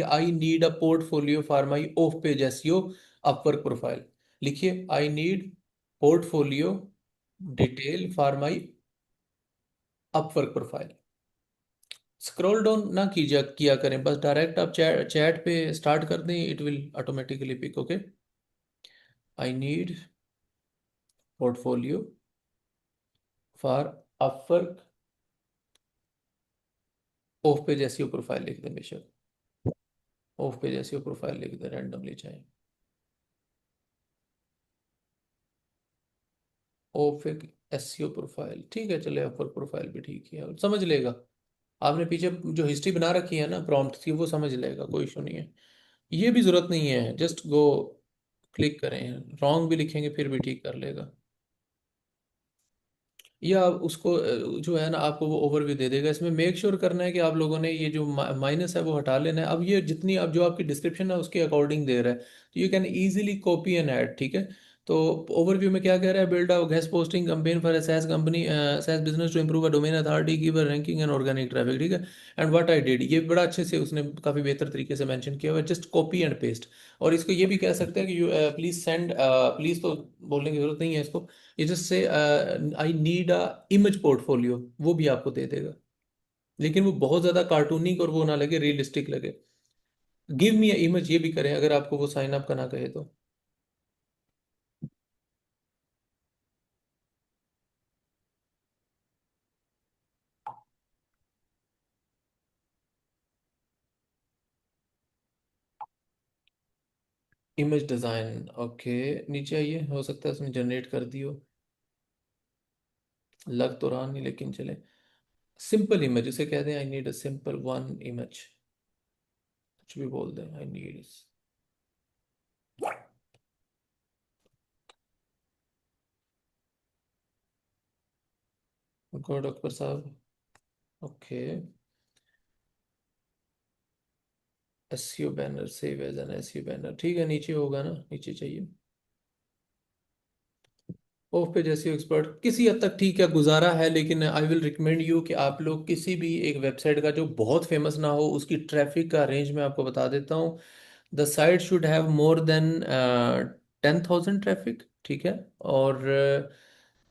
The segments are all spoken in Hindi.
I need a portfolio for my off page SEO Upwork profile. लिखिए, I need portfolio detail for my Upwork profile. Scroll down ना कीजिए किया करें, बस डायरेक्ट आप चैट चैट पे स्टार्ट कर दें, it will automatically pick. Okay, I need portfolio for Upwork off page SEO profile लिख दें, बेशक ऑफ पेज एसईओ प्रोफाइल लिख दें, रैंडमली चाहे ऑफ एक एसईओ प्रोफाइल, ठीक है, चले अपवर्क प्रोफाइल भी ठीक है, समझ लेगा। आपने पीछे जो हिस्ट्री बना रखी है ना प्रॉम्प्ट की, वो समझ लेगा, कोई इशू नहीं है। ये भी जरूरत नहीं है, जस्ट गो क्लिक करें, रॉन्ग भी लिखेंगे फिर भी ठीक कर लेगा। या उसको जो है ना आपको वो ओवरव्यू दे देगा। इसमें मेक श्योर करना है कि आप लोगों ने ये जो माइनस है वो हटा लेना है। अब ये जितनी अब जो आपकी डिस्क्रिप्शन है उसके अकॉर्डिंग दे रहा है, तो you can easily copy and add, ठीक है। तो ओवरव्यू में क्या कह रहा है, build a guest posting campaign for SS company, SS business to improve a domain authority, give a ranking and organic traffic, ठीक है। एंड व्हाट आई डिड, ये बड़ा अच्छे से उसने काफी बेहतर तरीके से मेंशन किया हुआ है, जस्ट कॉपी एंड पेस्ट। और इसको ये भी कह सकते हैं कि यू प्लीज सेंड, प्लीज तो बोलने की जरूरत नहीं है इसको, ये जस्ट से आई नीड अ इमेज पोर्टफोलियो, वो भी आपको दे देगा। लेकिन वो बहुत ज्यादा कार्टूनिक और वो ना लगे, रियलिस्टिक लगे। गिव मी अ इमेज ये भी करें अगर आपको वो साइन अप करना कहे तो। इमेज डिजाइन, ओके, नीचे आइए, हो सकता है उसने जनरेट कर दी हो, लग तो रहा नहीं, लेकिन चले। सिंपल इमेज उसे कह दें, I need a simple one image, कुछ भी बोल दें, I need. Good Akbar sahab, okay. SEO banner, save as an SEO banner, ठीक है, नीचे होगा ना, नीचे चाहिए। ऑफ पे जैसे एक्सपर्ट किसी हद तक ठीक है, गुजारा है, लेकिन आई विल रिकमेंड यू कि आप लोग किसी भी एक वेबसाइट का जो बहुत फेमस ना हो, उसकी ट्रैफिक का रेंज मैं आपको बता देता हूँ। The site should have more than 10,000 traffic, ठीक है। और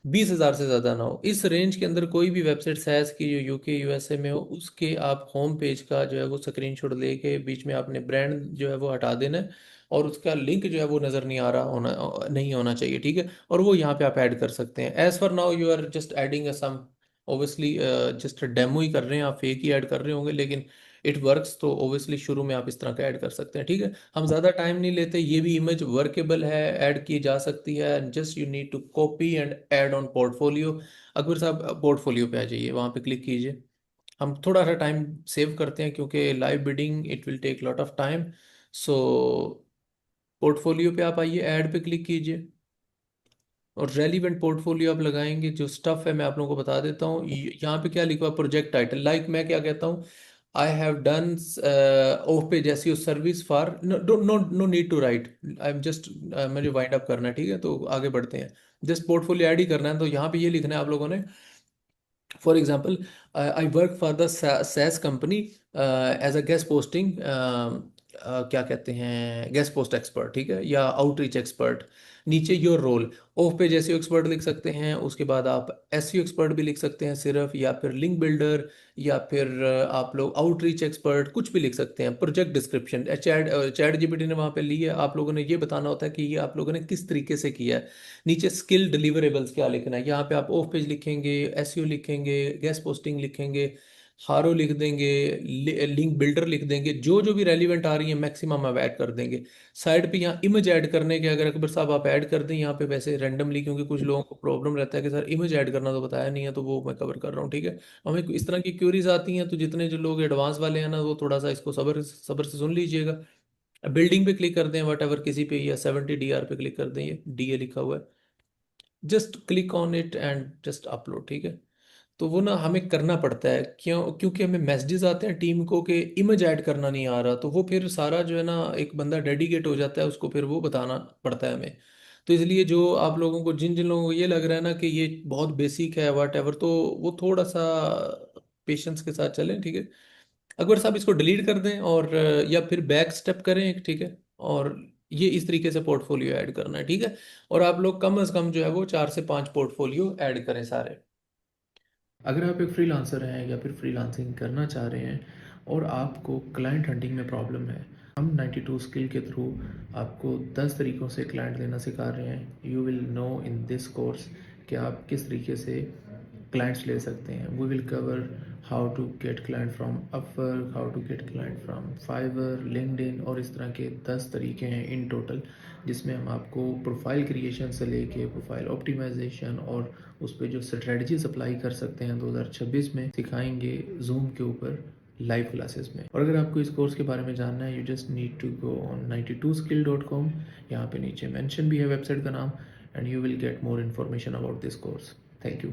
20,000 से ज़्यादा ना हो, इस रेंज के अंदर कोई भी वेबसाइट सैस की जो यूके यूएसए में हो, उसके आप होम पेज का जो है वो स्क्रीनशॉट लेके बीच में आपने ब्रांड जो है वो हटा देना है, और उसका लिंक जो है वो नज़र नहीं आ रहा होना, नहीं होना चाहिए, ठीक है। और वो यहाँ पे आप ऐड कर सकते हैं। As for now you are just adding a some, obviously just demo ही कर रहे हैं आप, फेक ही ऐड कर रहे होंगे, लेकिन इट वर्क्स, तो ओबियसली शुरू में आप इस तरह का ऐड कर सकते हैं, ठीक है। हम ज़्यादा टाइम नहीं लेते, ये भी इमेज वर्केबल है, ऐड की जा सकती है, just you need to copy and add on portfolio. Akbar sahab portfolio पे आ जाइए, वहाँ पे क्लिक कीजिए। हम थोड़ा सा टाइम सेव करते हैं क्योंकि live bidding it will take lot of time. So portfolio पे आप आइए, ऐड पे क्लिक कीजिए, और रेलिवेंट पोर्टफोलियो आप लगाएंगे। जो स्टफ है मैं आप लोगों को बता देता हूँ, यहाँ पे क्या लिखा हुआ, प्रोजेक्ट टाइटल, लाइक मैं क्या कहता हूँ, I have done off page SEO service for, no no no need to write, I am just, मुझे वाइंड अप करना है, ठीक है, तो आगे बढ़ते हैं। जस्ट पोर्टफोलियो ऐड ही करना है, तो यहाँ पे ये लिखना है आप लोगों ने, for example, I work for the SaaS company as a guest posting, क्या कहते हैं, गेस्ट पोस्ट एक्सपर्ट, ठीक है, या आउटरीच एक्सपर्ट। नीचे your role, off page SEO expert लिख सकते हैं, उसके बाद आप एसईओ एक्सपर्ट भी लिख सकते हैं सिर्फ, या फिर लिंक बिल्डर, या फिर आप लोग आउटरीच एक्सपर्ट, कुछ भी लिख सकते हैं। Project description, chat chat GPT ने वहाँ पे ली है, आप लोगों ने ये बताना होता है कि ये आप लोगों ने किस तरीके से किया है। नीचे स्किल डिलीवरेबल्स क्या लिखना है, यहाँ पे आप ऑफ पेज लिखेंगे, एसईओ लिखेंगे, गेस्ट पोस्टिंग लिखेंगे, हारो लिख देंगे, लिंक बिल्डर लिख देंगे, जो जो भी रेलिवेंट आ रही है मैक्सिमम आप ऐड कर देंगे। साइड पे यहाँ इमेज ऐड करने के, अगर अकबर साहब आप ऐड कर दें यहाँ पे, वैसे रैंडमली, क्योंकि कुछ लोगों को प्रॉब्लम रहता है कि सर इमेज ऐड करना तो बताया नहीं है, तो वो मैं कवर कर रहा हूँ, ठीक है। हमें इस तरह की क्यूरीज आती हैं, तो जितने जो लोग एडवांस वाले हैं ना, वो थोड़ा सा इसको सब्र सब्र से सुन लीजिएगा। बिल्डिंग पे क्लिक कर दें, वट एवर किसी पे, या 70 DR पे क्लिक कर दें, ये डीए लिखा हुआ है, just click on it and just upload, ठीक है। तो वो ना हमें करना पड़ता है, क्यों, क्योंकि हमें मैसेजेस आते हैं टीम को कि इमेज ऐड करना नहीं आ रहा, तो वो फिर सारा जो है ना, एक बंदा डेडिकेट हो जाता है, उसको फिर वो बताना पड़ता है हमें। तो इसलिए जो आप लोगों को, जिन जिन लोगों को ये लग रहा है ना कि ये बहुत बेसिक है वाट एवर, तो वो थोड़ा सा पेशेंस के साथ चलें, ठीक है। अकबर साहब इसको डिलीट कर दें और या फिर बैक स्टेप करें, ठीक है। और ये इस तरीके से पोर्टफोलियो ऐड करना है, ठीक है। और आप लोग कम से कम जो है वो 4 से 5 पोर्टफोलियो ऐड करें सारे। अगर आप एक फ्रीलांसर हैं या फिर फ्रीलांसिंग करना चाह रहे हैं और आपको क्लाइंट हंटिंग में प्रॉब्लम है, हम 92 स्किल के थ्रू आपको 10 तरीक़ों से क्लाइंट लेना सिखा रहे हैं। You will know in this course कि आप किस तरीके से क्लाइंट्स ले सकते हैं। We will cover how to get client from Upwork, how to get client from Fiverr, LinkedIn, और इस तरह के 10 तरीके हैं इन टोटल, जिसमें हम आपको प्रोफाइल क्रिएशन से लेके प्रोफाइल ऑप्टिमाइजेशन और उस पर जो स्ट्रेटजीज अप्लाई कर सकते हैं 2026 में सिखाएंगे जूम के ऊपर लाइव क्लासेस में। और अगर आपको इस कोर्स के बारे में जानना है, you just need to go on 92skill.com। यहाँ पे नीचे मेंशन भी है वेबसाइट का नाम, and you will get more information about this course. Thank you.